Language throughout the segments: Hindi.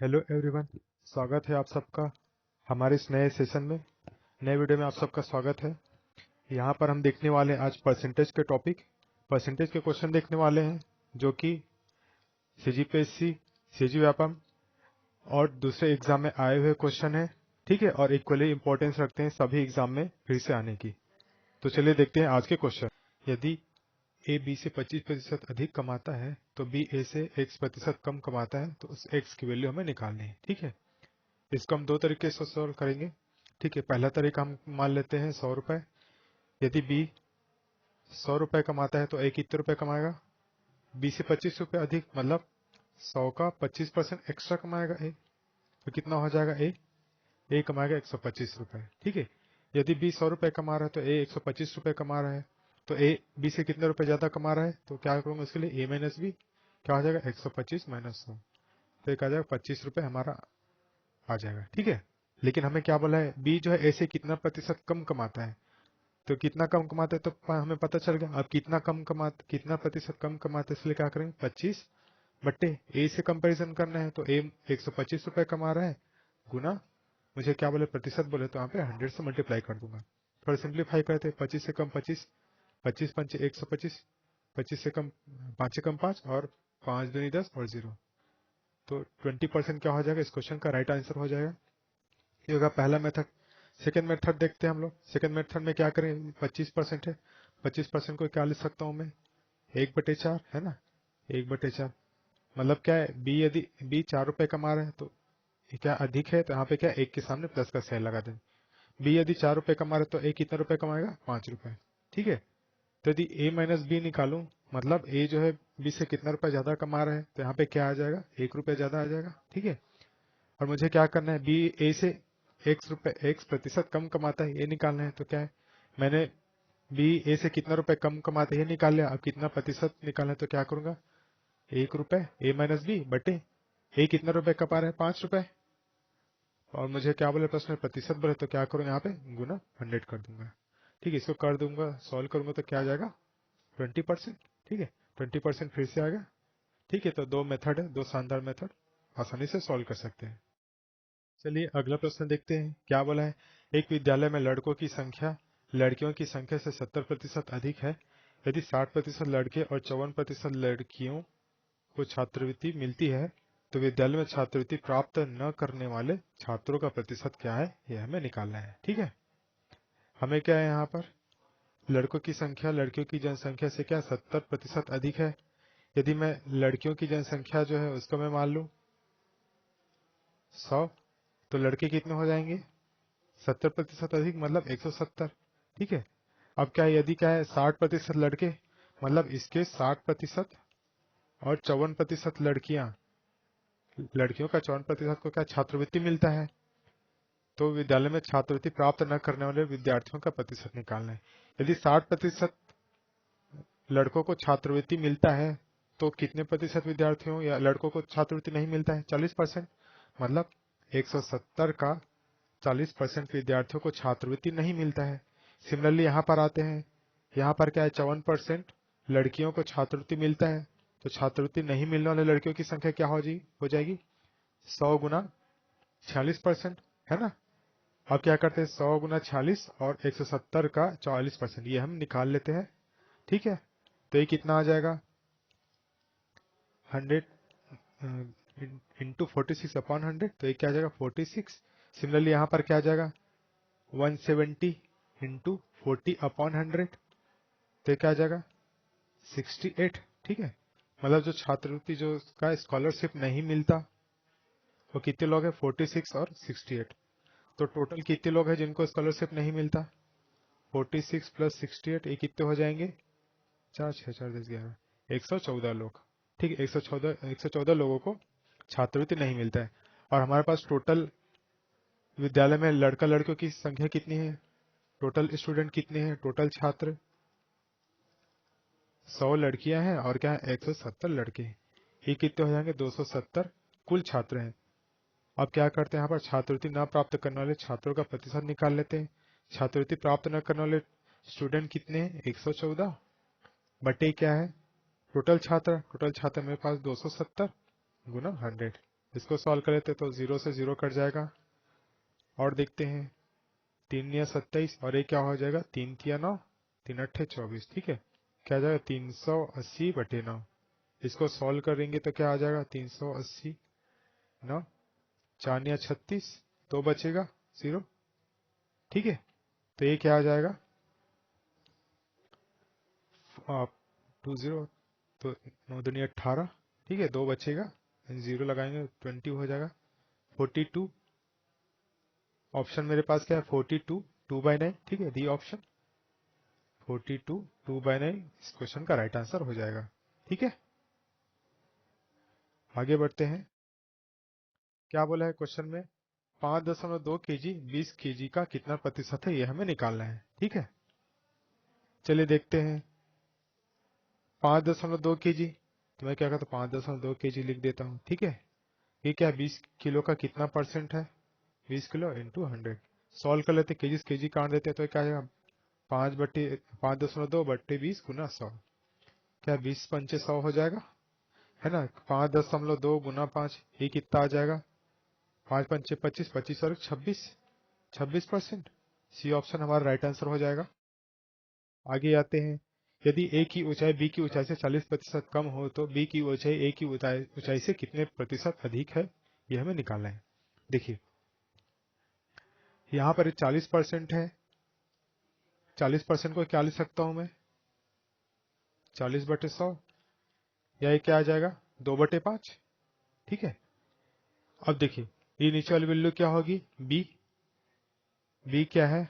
हेलो एवरीवन, स्वागत है आप सबका हमारे इस नए सेशन में। नए वीडियो में आप सबका स्वागत है। यहाँ पर हम देखने वाले हैं आज परसेंटेज के टॉपिक, परसेंटेज के क्वेश्चन देखने वाले हैं जो कि सीजीपीएससी, सीजी व्यापम और दूसरे एग्जाम में आए हुए क्वेश्चन हैं, ठीक है, और इक्वली इंपॉर्टेंस रखते हैं सभी एग्जाम में फिर से आने की। तो चलिए देखते हैं आज के क्वेश्चन। यदि ए बी से 25% अधिक कमाता है तो बी ए से x% कम कमाता है, तो उस x की वैल्यू हमें निकालनी है, ठीक है। इसको हम दो तरीके से सॉल्व करेंगे, ठीक है। पहला तरीका हम मान लेते हैं 100 रुपए। यदि बी 100 रुपए कमाता है तो ए कितने रुपए कमाएगा? बी से 25 रुपए अधिक, मतलब 100 का 25% एक्स्ट्रा कमाएगा ए, तो कितना हो जाएगा? ए कमाएगा 125 रुपए, ठीक है। यदि बी 100 रुपए कमा रहा है तो ए 125 रुपए कमा रहा है, तो ए बी से कितने रुपए ज्यादा कमा रहा है, तो क्या करूंगा उसके लिए? ए माइनस बी क्या हो जाएगा? 125 माइनस 100, तो एक आ जाएगा 25 रुपए हमारा आ जाएगा, ठीक है। लेकिन हमें क्या बोला है? बी जो है ए से कितना प्रतिशत कम कमाता है, तो कितना कम कमाता है तो हमें पता चल गया। अब कितना प्रतिशत कम कमाता है, इसलिए क्या करेंगे? 25 बट्टे ए से कंपैरिजन करना है, तो ए 125 रुपए कमा रहा है, गुना मुझे क्या बोले? प्रतिशत बोले, तो यहाँ पे 100 से मल्टीप्लाई कर दूंगा। थोड़ा सिंप्लीफाई करते हैं। 25 से कम 25, 25 पंचे 125, 25 से कम 5 से कम 5 और 5 दूनी 10 और 0, तो 20% क्या हो जाएगा? इस क्वेश्चन का राइट आंसर हो जाएगा। ये होगा पहला मेथड। सेकंड मेथड देखते हैं हम लोग। सेकंड मेथड में क्या करें? 25% है, 25% को क्या लिख सकता हूं मैं? 1/4 है ना, 1/4। मतलब क्या है? बी यदि बी 4 रुपए कमा रहे हैं तो ये क्या अधिक है, तो यहाँ पे क्या एक के सामने प्लस का साइन लगा दें। बी यदि 4 रुपए कमा रहे तो ए कितना रुपए कमाएगा? 5 रुपए, ठीक है। तो यदि ए माइनस बी निकालूं, मतलब ए जो है बी से कितना रुपए ज्यादा कमा रहे हैं, तो यहाँ पे क्या आ जाएगा? 1 रुपए ज्यादा आ जाएगा, ठीक है। और मुझे क्या करना है? बी ए से x प्रतिशत कम कमाता है ये निकालना है, तो क्या है? मैंने बी ए से कितना रुपए कम कमाता है ये निकाल लिया। अब कितना प्रतिशत निकालना है, तो क्या करूंगा? 1 रुपए ए माइनस बी बटे ए कितना रुपए कमा रहा है? 5 रुपए। और मुझे क्या बोले प्रश्न में? प्रतिशत बोले, तो क्या करूंगा? यहाँ पे गुना 100 कर दूंगा, ठीक है। इसको कर दूंगा, सॉल्व करूंगा तो क्या आ जाएगा? 20%, ठीक है। 20% फिर से आ गया, ठीक है। तो दो मेथड है, दो शानदार मेथड, आसानी से सॉल्व कर सकते हैं। चलिए अगला प्रश्न देखते हैं क्या बोला है। एक विद्यालय में लड़कों की संख्या लड़कियों की संख्या से 70% अधिक है। यदि 60% लड़के और 54% लड़कियों को छात्रवृत्ति मिलती है तो विद्यालय में छात्रवृत्ति प्राप्त न करने वाले छात्रों का प्रतिशत क्या है, यह हमें निकालना है, ठीक है। हमें क्या है यहाँ पर? लड़कों की संख्या लड़कियों की जनसंख्या से क्या 70% अधिक है। यदि मैं लड़कियों की जनसंख्या जो है उसको मैं मान लूं 100, तो लड़के कितने हो जाएंगे? 70% अधिक मतलब 170, ठीक है। अब क्या है? यदि क्या है 60% लड़के, मतलब इसके 60% और 54% लड़कियां, लड़कियों का 54% को क्या छात्रवृत्ति मिलता है, तो विद्यालय में छात्रवृत्ति प्राप्त न करने वाले विद्यार्थियों का प्रतिशत निकालना है। यदि 60% लड़कों को छात्रवृत्ति मिलता है तो कितने प्रतिशत विद्यार्थियों या लड़कों को छात्रवृत्ति नहीं मिलता है? 40%, मतलब 170 का 40% विद्यार्थियों को छात्रवृत्ति नहीं मिलता है। सिमिलरली यहाँ पर आते हैं, यहाँ पर क्या है? 54% लड़कियों को छात्रवृत्ति मिलता है, तो छात्रवृत्ति नहीं मिलने वाले लड़कियों की संख्या क्या हो जाएगी? 100 गुना 46%, है ना। अब क्या करते हैं? 100 गुना 46 और 170 का 44%, ये हम निकाल लेते हैं, ठीक है। तो ये कितना आ जाएगा? 100 इंटू 46 अपॉन 100, तो ये क्या आ जाएगा? 46। सिमिलरली यहाँ पर क्या आ जाएगा? 170 इंटू 40 अपॉन 100, तो क्या आ जाएगा? 68, ठीक है। मतलब जो छात्रवृत्ति जो का स्कॉलरशिप नहीं मिलता वो कितने लोग हैं? 46 और 68। तो टोटल कितने लोग हैं जिनको स्कॉलरशिप नहीं मिलता? 46 प्लस 68, ये कितने हो जाएंगे? 4 6 4 10 11, 114 लोग, ठीक है। 114 लोगों को छात्रवृत्ति नहीं मिलता है। और हमारे पास टोटल विद्यालय में लड़का लड़कियों की संख्या कितनी है? टोटल स्टूडेंट कितने हैं? टोटल छात्र 100 लड़कियां हैं और क्या है? 170 लड़के हैं। ये कितने हो जाएंगे? 270 कुल छात्र हैं। अब क्या करते हैं? यहाँ पर छात्रवृत्ति न प्राप्त करने वाले छात्रों का प्रतिशत निकाल लेते हैं। छात्रवृत्ति प्राप्त न करने वाले स्टूडेंट कितने हैं? 114 बटे क्या है? टोटल छात्र मेरे पास 270 गुना 100, इसको सॉल्व कर लेते तो 0 से 0 कट जाएगा। और देखते हैं 3 या 27 और ये क्या हो जाएगा 3 या 9, 3 अट्ठे 24। ठीक है, क्या आ जाएगा 380/9। इसको सॉल्व करेंगे तो क्या आ जाएगा 380 9, 4 या 36, 2 बचेगा 0। ठीक है, तो ये क्या आ जाएगा 20, तो 9 दूनी 18। ठीक है, 2 बचेगा, 0 लगाएंगे 20 हो जाएगा 42। ऑप्शन मेरे पास क्या है 42 2/9। ठीक है, डी ऑप्शन 42 2/9 इस क्वेश्चन का राइट आंसर हो जाएगा। ठीक है, आगे बढ़ते हैं। क्या बोला है क्वेश्चन में 5.2 केजी 20 केजी का कितना प्रतिशत है, ये हमें निकालना है। ठीक है, चलिए देखते हैं। 5.2 केजी, तो मैं क्या करता हूँ 5.2 केजी लिख देता हूँ। ठीक है, ये क्या 20 किलो का कितना परसेंट है, 20 किलो इंटू 100। सॉल्व कर लेते, केजी काट देते तो क्या आएगा 5/2 गुना 100। क्या 20 पंचे 100 हो जाएगा, है ना। 5.2 गुना 5 ये कितना आ जाएगा 5 पंचे 25, 25 और 26, 26%। सी ऑप्शन हमारा राइट आंसर हो जाएगा। आगे आते हैं। यदि ए की ऊंचाई बी की ऊंचाई से 40% कम हो तो बी की ऊंचाई ए की ऊंचाई से कितने प्रतिशत अधिक है, ये हमें निकालना है। देखिए यहाँ पर 40% है, 40% को क्या लिख सकता हूं मैं 40/100, या ये क्या आ जाएगा 2/5। ठीक है, अब देखिए ये नीचे वाली वैल्यू क्या होगी बी, बी क्या है,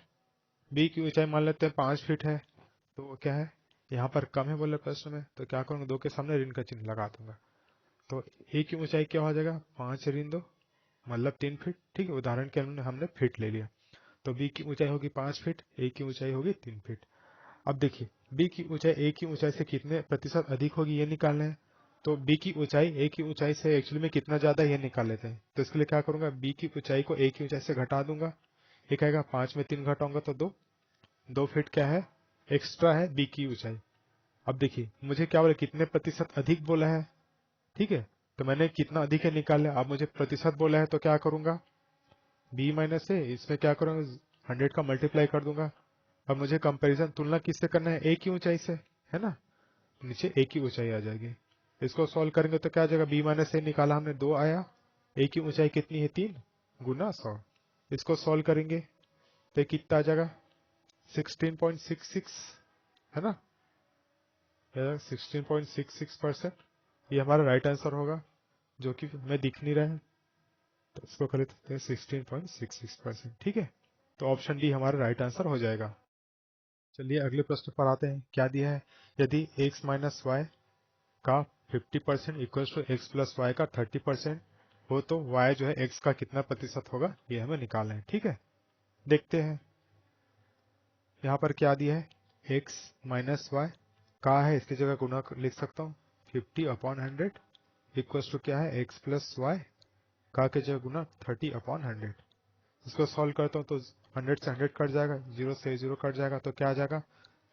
बी की ऊंचाई मान लेते हैं 5 फीट है, तो वो क्या है यहाँ पर कम है बोले प्रश्न में, तो क्या करूंगा 2 के सामने ऋण का चिन्ह लगा दूंगा। तो ए की ऊंचाई क्या हो जाएगा 5 ऋण 2 मतलब 3 फीट। ठीक है, उदाहरण के अनुसार हमने फीट ले लिया, तो बी की ऊंचाई होगी 5 फीट, ए की ऊंचाई होगी 3 फीट। अब देखिए बी की ऊंचाई ए की ऊंचाई से कितने प्रतिशत अधिक होगी ये निकालना है। तो बी की ऊंचाई ए की ऊंचाई से एक्चुअली में कितना ज्यादा है ये निकाल लेते हैं। तो इसके लिए क्या करूंगा बी की ऊंचाई को ए की ऊंचाई से घटा दूंगा। ये कहेगा 5 में 3 घटाऊंगा तो 2 फीट क्या है एक्स्ट्रा है बी की ऊंचाई। अब देखिए मुझे क्या बोला कितने प्रतिशत अधिक बोला है। ठीक है, तो मैंने कितना अधिक है निकाल लिया। अब मुझे प्रतिशत बोला है तो क्या करूंगा बी माइनस ए, इसमें क्या करूंगा 100 का मल्टीप्लाई कर दूंगा। अब मुझे कंपैरिजन तुलना किससे करना है ए की ऊंचाई से, है ना। नीचे ए की ऊंचाई आ जाएगी, इसको सॉल्व करेंगे तो क्या आ जाएगा बी माइनस ए निकाला हमने 2 आया, ए की ऊंचाई कितनी है 3 गुना 100। इसको सॉल्व करेंगे तो कितना आ जाएगा 16.66, है ना, 16.66%। ये हमारा राइट आंसर होगा, जो कि हमें दिख नहीं रहा है, तो इसको कर लेते हैं 16.66%। ठीक है, तो ऑप्शन डी हमारा राइट आंसर हो जाएगा। चलिए अगले प्रश्न पर आते हैं। क्या दिया है यदि x माइनस वाई का 50% equal to X plus Y का 30% हो तो y जो है x का कितना प्रतिशत होगा, ये हमें निकालना है। ठीक है, देखते हैं। यहाँ पर क्या दिया है x माइनस वाई का है, इसकी जगह गुना लिख सकता हूँ 50/100 इक्वल टू क्या है x प्लस वाई का के जगह गुना 30/100। इसको सॉल्व करता हूँ तो 100 से 100 कट जाएगा, 0 से 0 कट जाएगा, तो क्या आ जाएगा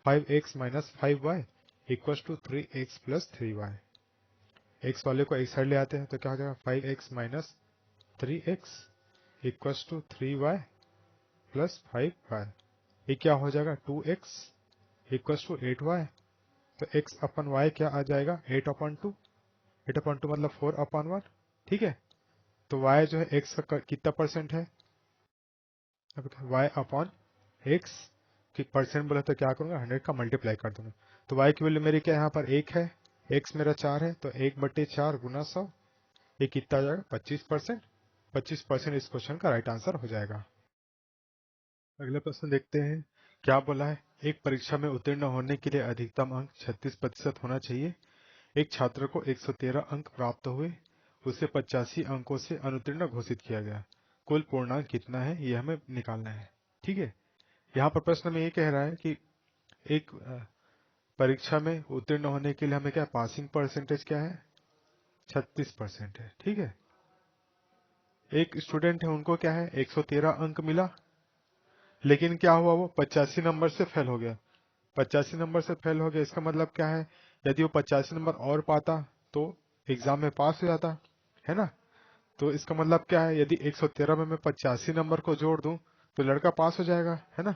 5x minus 5y equal to 3x plus 3y। x वाले को एक साइड ले आते हैं तो क्या हो जाएगा 5x minus 3x equal to 3y plus 5y। ये क्या हो जाएगा 2x इक्वल टू 8y। तो x अपन y क्या आ जाएगा 8/2, 8/2 मतलब 4/1। ठीक है, तो y जो है x का कितना परसेंट है, y अपॉन x की परसेंट बोला तो क्या करूंगा 100 का मल्टीप्लाई कर दूंगा। तो y की वैल्यू मेरी क्या यहाँ पर 1 है, x मेरा 4 है, तो 1/4 गुना 100, ये कितना आ जाएगा 25%। 25% इस क्वेश्चन का राइट आंसर हो जाएगा। अगला प्रश्न देखते हैं। क्या बोला है एक परीक्षा में उत्तीर्ण होने के लिए अधिकतम अंक 36% होना चाहिए। एक छात्र को 113 अंक प्राप्त हुए, उसे 85 अंकों से अनुत्तीर्ण घोषित किया गया, कुल पूर्णांक कितना है ये हमें निकालना है। ठीक है, यहाँ पर प्रश्न में ये कह रहा है कि एक परीक्षा में उत्तीर्ण होने के लिए हमें क्या पासिंग परसेंटेज क्या है 36% है। ठीक है, एक स्टूडेंट है उनको क्या है 113 अंक मिला, लेकिन क्या हुआ वो 85 नंबर से फेल हो गया। 85 नंबर से फेल हो गया इसका मतलब क्या है यदि वो 85 नंबर और पाता तो एग्जाम में पास हो जाता, है ना। तो इसका मतलब क्या है, यदि 113 में मैं 85 नंबर को जोड़ दूं तो लड़का पास हो जाएगा, है ना।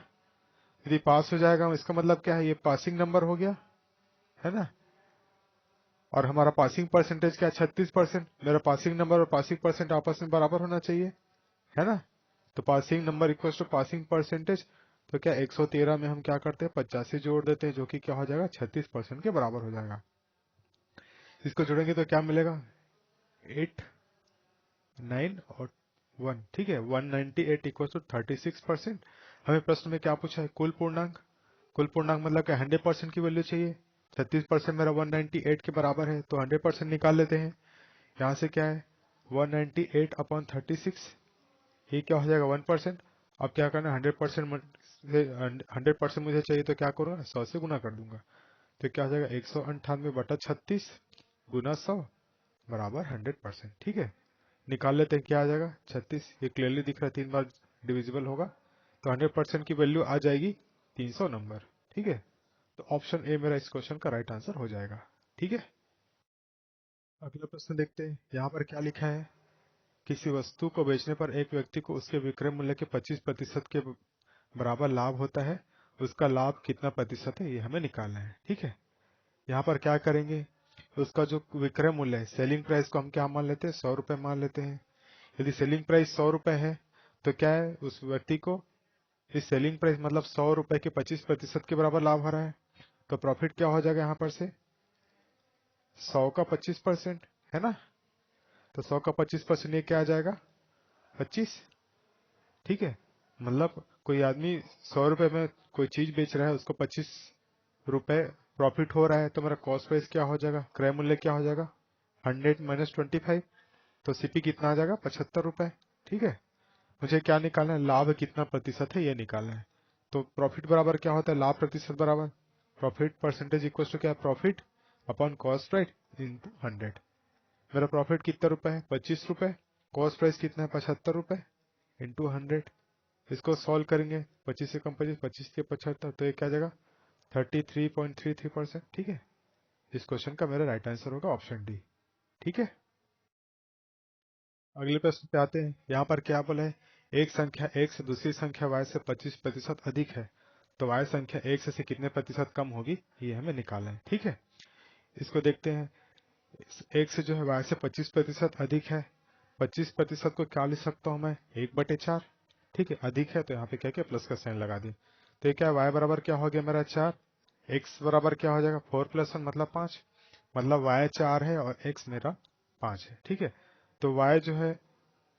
यदि पास हो जाएगा इसका मतलब क्या है, ये पासिंग नंबर हो गया, है ना। और हमारा पासिंग परसेंटेज क्या है, 36%। मेरा पासिंग नंबर और पासिंग परसेंट आपस में बराबर होना चाहिए, है ना। तो passing number equal to passing percentage. तो क्या 113 में हम क्या करते हैं, 85 जोड़ देते हैं, जो कि क्या हो जाएगा, 36% के बराबर हो जाएगा। इसको जोड़ेंगे तो क्या मिलेगा, 8, 9 और 1, ठीक है। 198 इक्वल टू 36%। हमें प्रश्न में क्या पूछा है, कुल पूर्णांक। कुल पूर्णांक मतलब क्या, 100% की वैल्यू चाहिए। 36% मेरा 198 के बराबर है, तो 100% निकाल लेते हैं। यहाँ से क्या है, 198 अपॉन 36, ये क्या हो जाएगा, 1%। अब क्या करना, 100% मुझे चाहिए, तो क्या करूँगा, 100 से गुना कर दूंगा। तो क्या हो जाएगा, 198/36 गुना 100 बराबर 100%, ठीक है। निकाल लेते हैं, क्या आ जाएगा, 36। ये क्लियरली दिख रहा है, 3 बार डिविजिबल होगा, तो 100% की वैल्यू आ जाएगी 300 नंबर, ठीक है। तो ऑप्शन ए मेरा इस क्वेश्चन का राइट आंसर हो जाएगा, ठीक है। अगला प्रश्न देखते हैं, यहाँ पर क्या लिखा है, किसी वस्तु को बेचने पर एक व्यक्ति को उसके विक्रय मूल्य के 25% के बराबर लाभ होता है, उसका लाभ कितना प्रतिशत है, ये हमें निकालना है, ठीक है। यहाँ पर क्या करेंगे, उसका जो विक्रय मूल्य है, सेलिंग प्राइस को हम क्या मान लेते हैं, 100 रुपए मान लेते हैं। यदि सेलिंग प्राइस 100 रुपए है तो क्या है, उस व्यक्ति को इस सेलिंग प्राइस मतलब 100 रुपए के 25% के बराबर लाभ हो रहा है। तो प्रॉफिट क्या हो जाएगा, यहाँ पर से 100 का 25%, है ना। तो 100 का 25% ये क्या आ जाएगा, 25, ठीक है। मतलब कोई आदमी 100 रुपए में कोई चीज बेच रहा है, उसको 25 रुपए प्रॉफिट हो रहा है, तो मेरा कॉस्ट प्राइस क्या हो जाएगा, क्रय मूल्य क्या हो जाएगा, 100 माइनस 25। तो सीपी कितना आ जाएगा, 75 रुपए, ठीक है। मुझे क्या निकालना है, लाभ कितना प्रतिशत है ये निकालना है। तो प्रॉफिट बराबर क्या होता है, लाभ प्रतिशत बराबर प्रॉफिट परसेंटेज इक्वल टू क्या है, profit upon cost right into 100। मेरा प्रॉफिट कितना रुपए है, 25 रुपए। कॉस्ट प्राइस कितना है, 75 रुपए इंटू 100। इसको सॉल्व करेंगे, 25 से कम 25, 25 के 75, तो ये क्या आ जाएगा, 33.33%, ठीक है। इस क्वेश्चन का मेरा राइट आंसर होगा ऑप्शन डी, ठीक है। अगले प्रश्न पे आते हैं, यहाँ पर क्या बोला है, एक संख्या x से दूसरी संख्या y से 25% अधिक है, तो y संख्या x से कितने प्रतिशत कम होगी, ये हमें निकालना है, ठीक है। इसको देखते हैं, x से जो है y से 25% अधिक है। 25% को क्या लिख सकता हूँ मैं, 1/4, ठीक है। अधिक है तो यहाँ पे क्या क्या प्लस का साइन लगा दिए। तो ये क्या, y बराबर क्या हो गया मेरा 4, x बराबर क्या हो जाएगा 4 + 1 मतलब 5, मतलब y 4 है और x मेरा 5 है, ठीक है। तो y जो है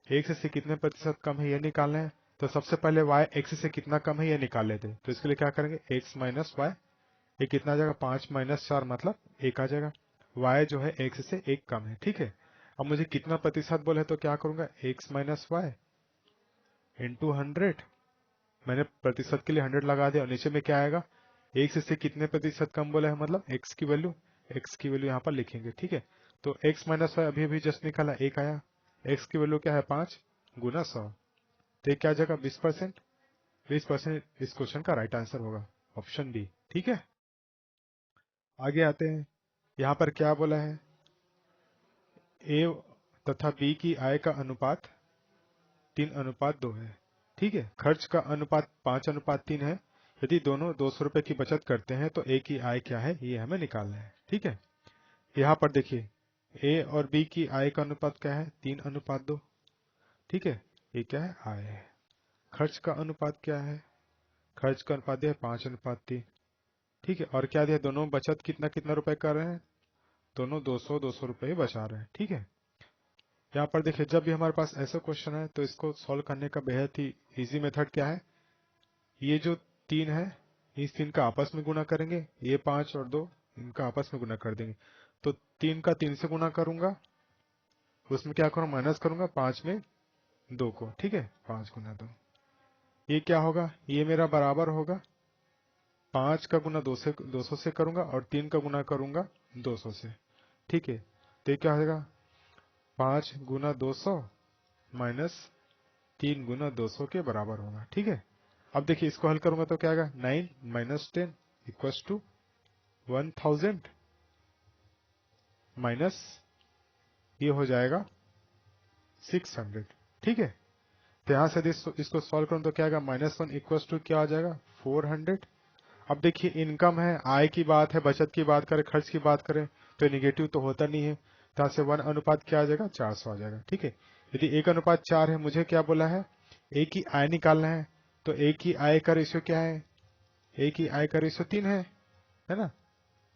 x से कितने प्रतिशत कम है ये निकालना है। तो सबसे पहले y x से कितना कम है ये निकाल लेते हैं। तो इसके लिए क्या करेंगे, x माइनस वाई, ये कितना आ जाएगा, 5 माइनस 4 मतलब 1 आ जाएगा। y जो है x से 1 कम है, ठीक है। अब मुझे कितना प्रतिशत बोले तो क्या करूंगा, x माइनस वाई इंटू 100। मैंने प्रतिशत के लिए 100 लगा दिया और नीचे में क्या आएगा, x से कितने प्रतिशत कम बोला है, मतलब x की वैल्यू यहाँ पर लिखेंगे, ठीक है। तो x माइनस वाई अभी अभी जस्ट निकाला, 1 आया। x की वैल्यू क्या है, 5 गुना 100, तो ये क्या आ जाएगा, 20%। 20% इस क्वेश्चन का राइट आंसर होगा, ऑप्शन डी, ठीक है। आगे आते हैं, यहाँ पर क्या बोला है, ए तथा बी की आय का अनुपात 3:2 है, ठीक है। खर्च का अनुपात 5:3 है। यदि दोनों 200 रुपए की बचत करते हैं तो ए की आय क्या है, ये हमें निकालना है, ठीक है। यहाँ पर देखिए, ए और बी की आय का अनुपात क्या है, 3:2, ठीक है। ये क्या है, आय है। खर्च का अनुपात क्या है, खर्च का अनुपात दिया 5:3, ठीक है। और क्या दिया, दोनों बचत कितना कितना रुपए कर रहे हैं, दोनों 200 रुपए ही बचा रहे हैं, ठीक है। यहाँ पर देखिए, जब भी हमारे पास ऐसा क्वेश्चन है तो इसको सॉल्व करने का बेहद ही इजी मेथड क्या है, ये जो 3 है इस 3 का आपस में गुणा करेंगे, ये 5 और 2 इनका आपस में गुणा कर देंगे। तो 3 का 3 से गुणा करूंगा, उसमें क्या करूंगा, माइनस करूंगा 5 में 2 को, ठीक है। 5 गुना 2, ये क्या होगा, ये मेरा बराबर होगा 5 का गुना 200 से करूंगा और 3 का गुना करूंगा 200 से, ठीक है। तो ये क्या हो जाएगा, 5 गुना 200 माइनस 3 गुना 200 के बराबर होगा, ठीक है। अब देखिए, इसको हल करूंगा तो क्या आएगा, 9 माइनस 10 इक्वल्स टू 1000 माइनस ये हो जाएगा 600। ठीक है, तो यहां से इसको सॉल्व करूं तो क्या आएगा, -1 इक्वल्स टू क्या आ जाएगा 400। अब देखिए इनकम है, आय की बात है, बचत की बात करें, खर्च की बात करें तो निगेटिव तो होता नहीं है, तो यहाँ से 1 अनुपात क्या आ जाएगा 400 आ जाएगा। ठीक है, यदि 1 अनुपात 4 है, मुझे क्या बोला है, ए की आय निकालना है, तो ए की आय का रेशियो क्या है, ए की आय का रेशियो 3 है ना,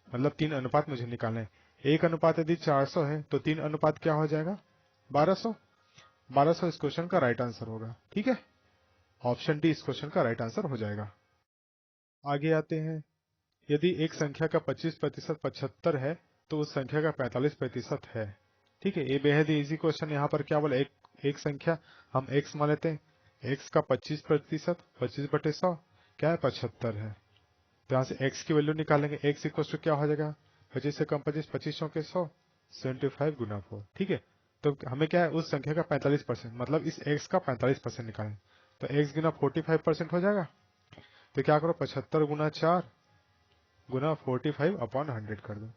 मतलब 3 अनुपात मुझे निकालना है। 1 अनुपात यदि 400 है तो 3 अनुपात क्या हो जाएगा 1200। 1200 इस क्वेश्चन का राइट आंसर होगा। ठीक है, ऑप्शन डी इस क्वेश्चन का राइट आंसर हो जाएगा। आगे आते हैं, यदि एक संख्या का 25% 75 है तो उस संख्या का 45% है। ठीक है, ये बेहद इजी क्वेश्चन। यहाँ पर क्या बोला, एक संख्या हम x मान लेते हैं, x का 25% 25/100 क्या है 75 है, तो यहाँ से x की वैल्यू निकालेंगे। x इक्वल टू क्या हो जाएगा, 25 से कम 25, 25 के 100, 75 गुना 4। ठीक है, तो हमें क्या है उस संख्या का 45%, मतलब इस x का 45% निकालें, तो x गुना 45% हो जाएगा। तो क्या करो 75 गुना 4 गुना 45/100 कर दो।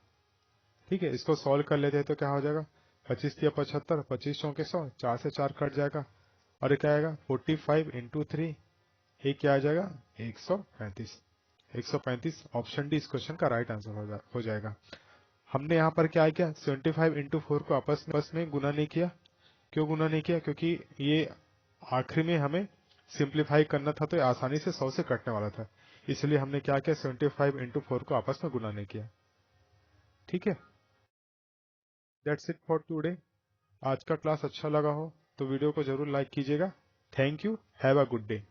ठीक है, इसको सॉल्व कर लेते हैं तो क्या हो जाएगा, 25 या 75, 25 के 100, 4 से 4 कट जाएगा, और ये क्या आएगा 45 इंटू 3, ये क्या आ जाएगा 135। 135 ऑप्शन डी इस क्वेश्चन का राइट आंसर हो जाएगा। हमने यहाँ पर क्या किया, 75 इंटू 4 को आपस में गुना नहीं किया। क्यों गुना नहीं किया, क्योंकि ये आखिरी में हमें सिंप्लीफाई करना था, तो ये आसानी से 100 से कटने वाला था, इसलिए हमने क्या किया 75 इंटू 4 को आपस में गुना नहीं किया। ठीक है, दैट्स इट फॉर टुडे। आज का क्लास अच्छा लगा हो तो वीडियो को जरूर लाइक कीजिएगा। Thank you, have a good day.